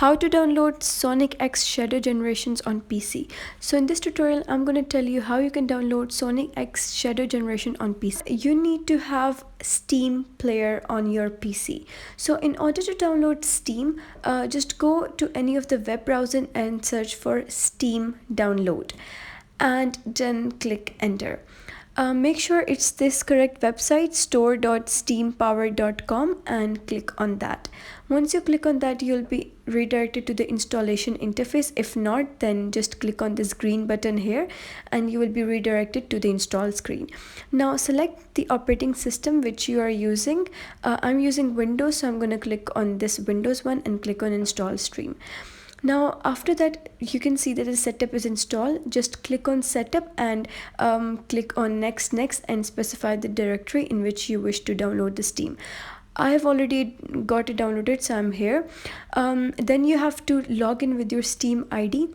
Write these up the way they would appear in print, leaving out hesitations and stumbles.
How to download Sonic X Shadow Generations on PC. So in this tutorial I'm going to tell you how you can download Sonic X Shadow Generation on PC. You need to have Steam player on your PC. So in order to download Steam, just go to any of the web browser and search for Steam download and then click enter. Make sure it's this correct website, store.steampower.com, and click on that. Once you click on that, you'll be redirected to the installation interface. If not, then just click on this green button here and you will be redirected to the install screen. Now select the operating system which you are using. I'm using Windows, so I'm going to click on this Windows one and click on install stream. Now after that, you can see that the setup is installed. Just click on setup and click on next and specify the directory in which you wish to download the Steam. I have already got it downloaded, so I'm here. Then you have to log in with your Steam ID.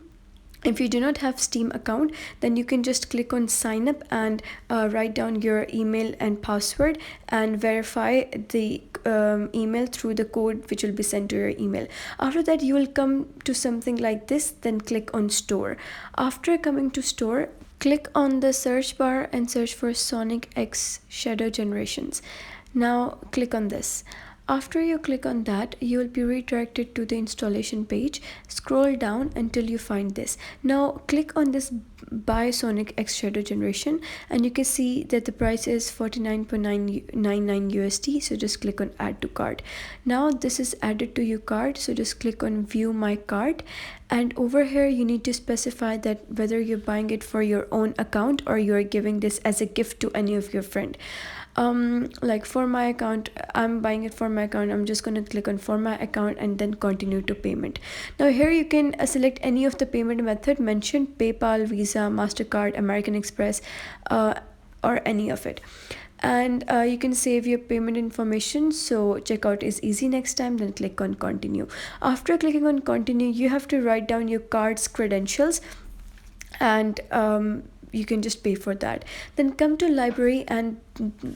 If you do not have Steam account, then you can just click on sign up and write down your email and password and verify the email through the code which will be sent to your email. After that, you will come to something like this, then click on store. After coming to store, click on the search bar and search for Sonic X Shadow Generations. Now click on this. After you click on that, you will be redirected to the installation page. Scroll down until you find this. Now click on this buy Sonic X Shadow Generation and you can see that the price is 49.99 USD. So just click on add to cart. Now this is added to your cart, so just click on view my cart, and over here you need to specify that whether you're buying it for your own account or you're giving this as a gift to any of your friend. Like for my account, I'm buying it for my account. I'm just going to click on for my account and then continue to payment. Now here you can select any of the payment method mentioned: PayPal, Visa, MasterCard, American Express, or any of it. And you can save your payment information, so checkout is easy next time. Then click on continue. After clicking on continue, you have to write down your card's credentials and you can just pay for that. Then come to library and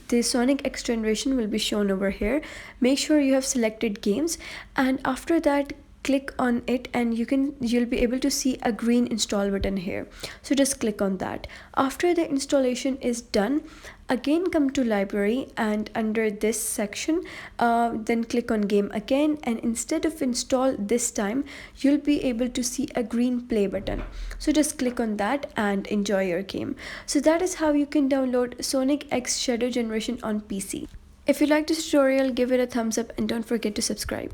the Sonic X Generation will be shown over here. Make sure you have selected games, and after that click on it and you'll be able to see a green install button here, so just click on that. After the installation is done, again come to library and under this section then click on game again, and instead of install this time, you'll be able to see a green play button, so just click on that and enjoy your game. So that is how you can download Sonic X Shadow Generation on PC. If you like this tutorial, give it a thumbs up and don't forget to subscribe.